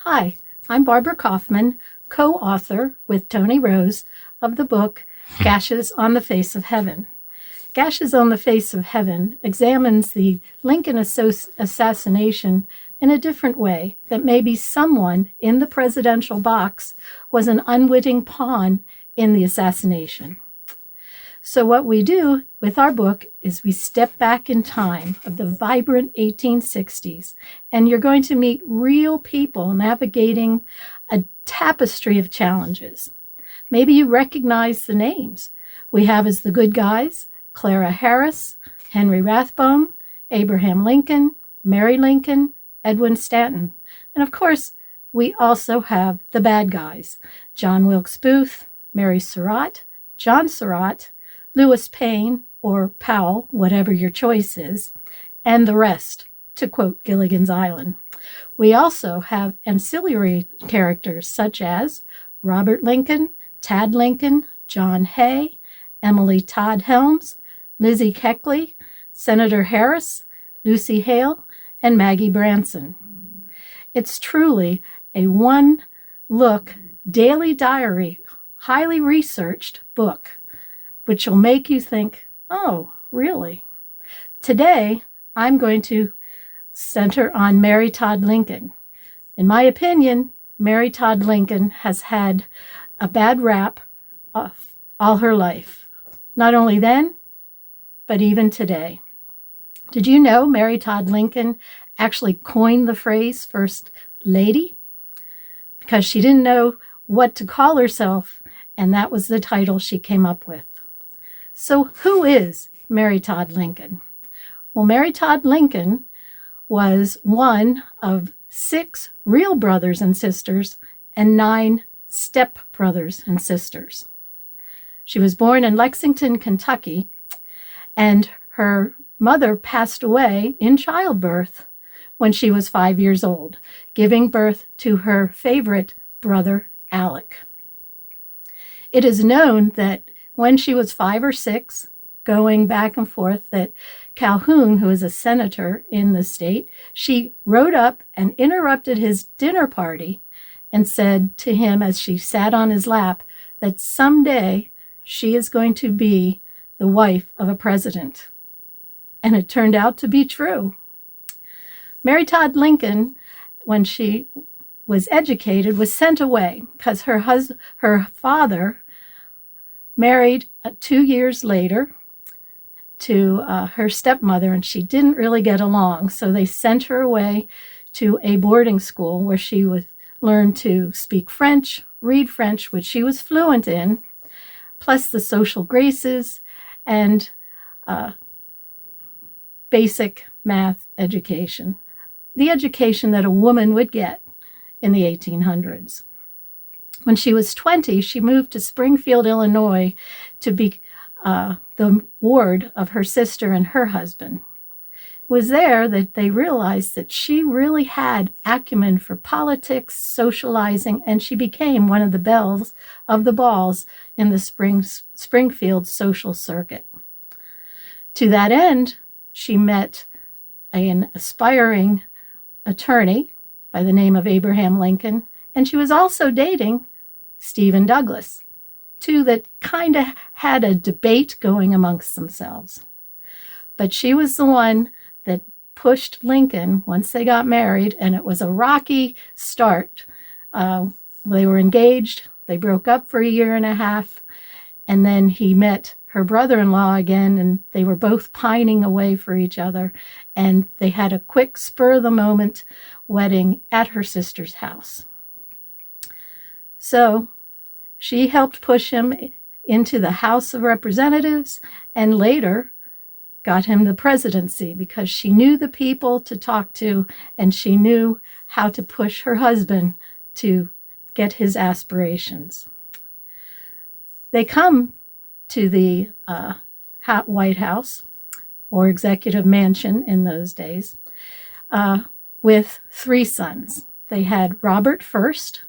Hi, I'm Barbara Kaufman, co-author with Tony Rose of the book Gashes on the Face of Heaven. Gashes on the Face of Heaven examines the Lincoln assassination in a different way, that maybe someone in the presidential box was an unwitting pawn in the assassination. So what we do with our book is we step back in time of the vibrant 1860s, and you're going to meet real people navigating a tapestry of challenges. Maybe you recognize the names. We have as the good guys, Clara Harris, Henry Rathbone, Abraham Lincoln, Mary Lincoln, Edwin Stanton. And of course, we also have the bad guys, John Wilkes Booth, Mary Surratt, John Surratt, Lewis Payne, or Powell, whatever your choice is, and the rest, to quote Gilligan's Island. We also have ancillary characters such as Robert Lincoln, Tad Lincoln, John Hay, Emily Todd Helms, Lizzie Keckley, Senator Harris, Lucy Hale, and Maggie Branson. It's truly a one-look daily diary, highly researched book, which will make you think, oh, really? Today, I'm going to center on Mary Todd Lincoln. In my opinion, Mary Todd Lincoln has had a bad rap all her life. Not only then, but even today. Did you know Mary Todd Lincoln actually coined the phrase First Lady? Because she didn't know what to call herself, and that was the title she came up with. So who is Mary Todd Lincoln? Well, Mary Todd Lincoln was one of 6 real brothers and sisters and 9 step brothers and sisters. She was born in Lexington, Kentucky, and her mother passed away in childbirth when she was 5 years old, giving birth to her favorite brother, Alec. It is known that when she was 5 or 6, going back and forth, that Calhoun, who was a senator in the state, she rode up and interrupted his dinner party and said to him as she sat on his lap that someday she is going to be the wife of a president. And it turned out to be true. Mary Todd Lincoln, when she was educated, was sent away because her father married 2 years later to her stepmother, and she didn't really get along. So they sent her away to a boarding school where she would learn to speak French, read French, which she was fluent in, plus the social graces and basic math education, the education that a woman would get in the 1800s. When she was 20, she moved to Springfield, Illinois, to be the ward of her sister and her husband. It was there that they realized that she really had acumen for politics, socializing, and she became one of the belles of the balls in the Springfield social circuit. To that end, she met an aspiring attorney by the name of Abraham Lincoln, and she was also dating Stephen Douglas, 2 that kind of had a debate going amongst themselves. But she was the one that pushed Lincoln once they got married, and it was a rocky start. They were engaged, they broke up for 1.5 years, and then he met her brother-in-law again, and they were both pining away for each other, and they had a quick spur-of-the-moment wedding at her sister's house. So she helped push him into the House of Representatives and later got him the presidency because she knew the people to talk to and she knew how to push her husband to get his aspirations. They come to the White House, or Executive Mansion in those days, with 3 sons. They had Robert first.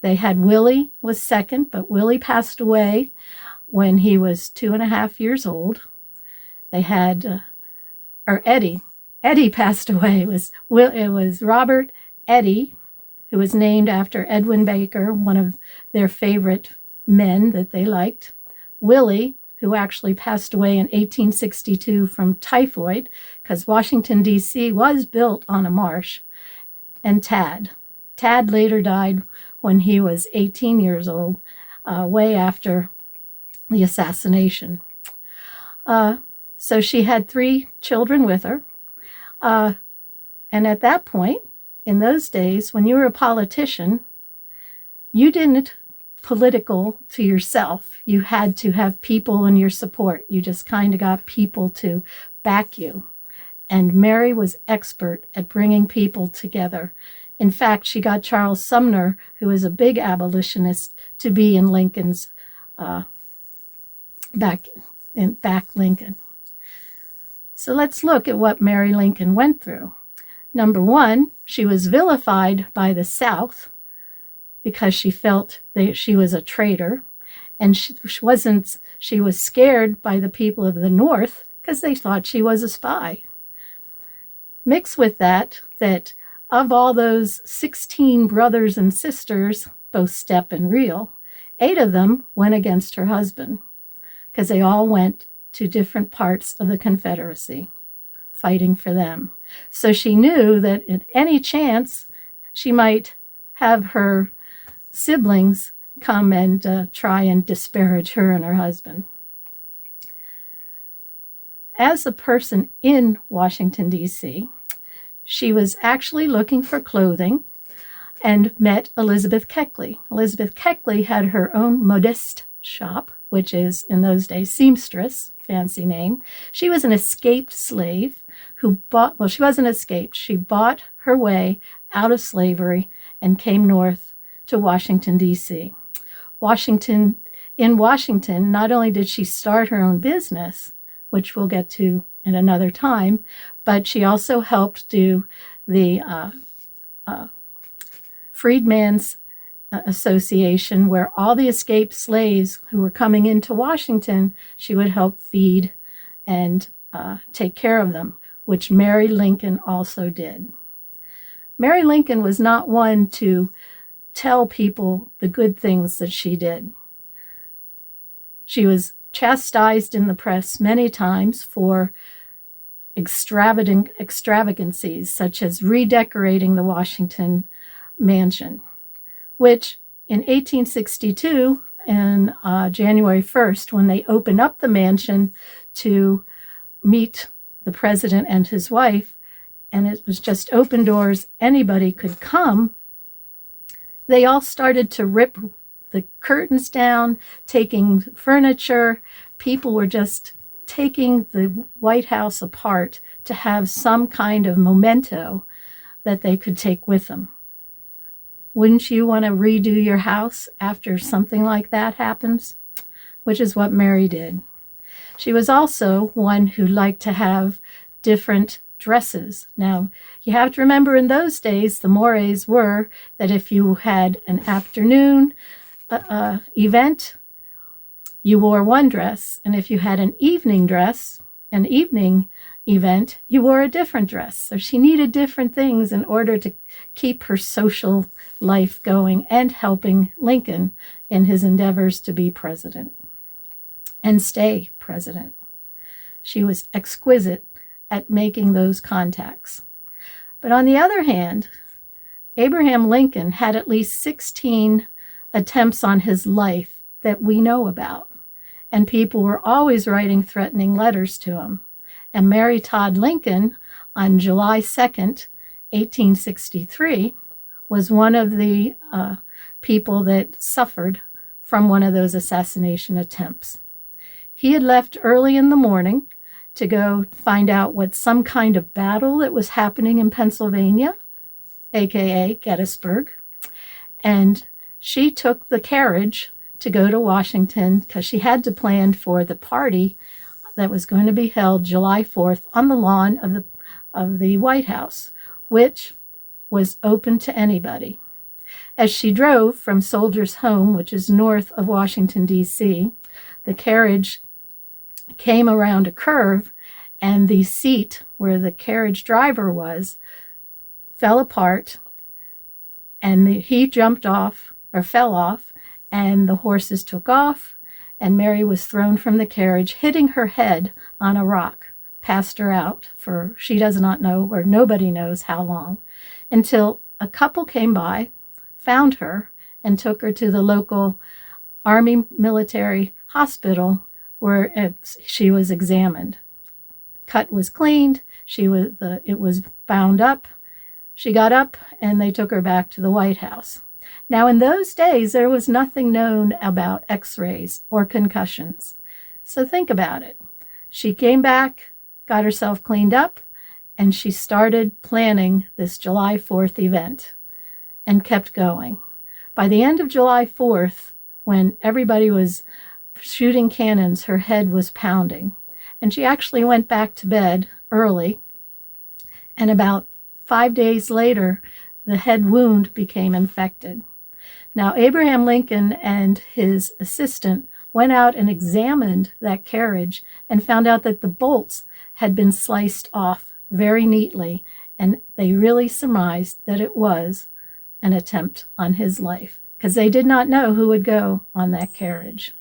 They had Willie was second, but Willie passed away when he was 2.5 years old. They had, Eddie passed away. It was Robert, Eddie, who was named after Edwin Baker, one of their favorite men that they liked, Willie, who actually passed away in 1862 from typhoid, because Washington, D.C. was built on a marsh, and Tad. Tad later died when he was 18 years old, way after the assassination. So she had 3 children with her. And at that point, in those days, when you were a politician, you didn't political to yourself. You had to have people in your support. You just kind of got people to back you. And Mary was expert at bringing people together. In fact, she got Charles Sumner, who was a big abolitionist, to be in Lincoln's back Lincoln. So let's look at what Mary Lincoln went through. Number 1, she was vilified by the South because she felt that she was a traitor, and she was scared by the people of the North because they thought she was a spy. Mix with that of all those 16 brothers and sisters, both step and real, 8 of them went against her husband because they all went to different parts of the Confederacy, fighting for them. So she knew that at any chance she might have her siblings come and try and disparage her and her husband. As a person in Washington, D.C., she was actually looking for clothing and met Elizabeth Keckley. Elizabeth Keckley had her own modiste shop, which is, in those days, seamstress, fancy name. She was an escaped slave who she wasn't escaped. She bought her way out of slavery and came north to Washington, D.C. In Washington, not only did she start her own business, which we'll get to at another time, but she also helped do the Freedmen's Association, where all the escaped slaves who were coming into Washington, she would help feed and take care of them, which Mary Lincoln also did. Mary Lincoln was not one to tell people the good things that she did. She was chastised in the press many times for extravagancies, such as redecorating the Washington mansion, which in 1862, on January 1st, when they opened up the mansion to meet the president and his wife, and it was just open doors, anybody could come, they all started to rip the curtains down, taking furniture. People were just taking the White House apart to have some kind of memento that they could take with them. Wouldn't you want to redo your house after something like that happens? Which is what Mary did. She was also one who liked to have different dresses. Now, you have to remember in those days, the mores were that if you had an afternoon event, you wore one dress, and if you had an evening event, you wore a different dress. So she needed different things in order to keep her social life going and helping Lincoln in his endeavors to be president and stay president. She was exquisite at making those contacts. But on the other hand, Abraham Lincoln had at least 16 attempts on his life that we know about, and people were always writing threatening letters to him. And Mary Todd Lincoln, on July 2nd, 1863, was one of the people that suffered from one of those assassination attempts. He had left early in the morning to go find out what some kind of battle that was happening in Pennsylvania, aka Gettysburg, and she took the carriage to go to Washington because she had to plan for the party that was going to be held July 4th on the lawn of the White House, which was open to anybody. As she drove from Soldiers Home, which is north of Washington, D.C., the carriage came around a curve, and the seat where the carriage driver was fell apart, and he jumped off or fell off, and the horses took off, and Mary was thrown from the carriage, hitting her head on a rock, passed her out for she does not know, or nobody knows how long, until a couple came by, found her, and took her to the local Army military hospital where she was examined. Cut was cleaned, it was bound up, she got up, and they took her back to the White House. Now, in those days, there was nothing known about x-rays or concussions. So think about it. She came back, got herself cleaned up, and she started planning this July 4th event and kept going. By the end of July 4th, when everybody was shooting cannons, her head was pounding. And she actually went back to bed early, and about 5 days later, the head wound became infected. Now, Abraham Lincoln and his assistant went out and examined that carriage and found out that the bolts had been sliced off very neatly, and they really surmised that it was an attempt on his life, because they did not know who would go on that carriage.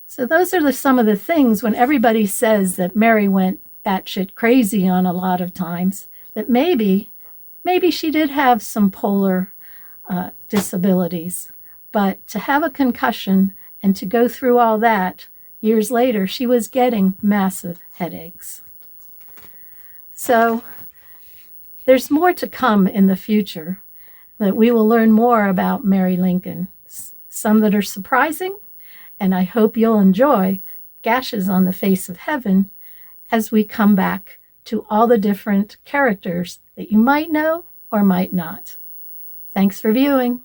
So those are some of the things when everybody says that Mary went batshit crazy on a lot of times, that maybe she did have some polar disabilities, but to have a concussion and to go through all that years later, she was getting massive headaches. So there's more to come in the future, that we will learn more about Mary Lincoln, some that are surprising, and I hope you'll enjoy Gashes on the Face of Heaven as we come back to all the different characters that you might know or might not. Thanks for viewing.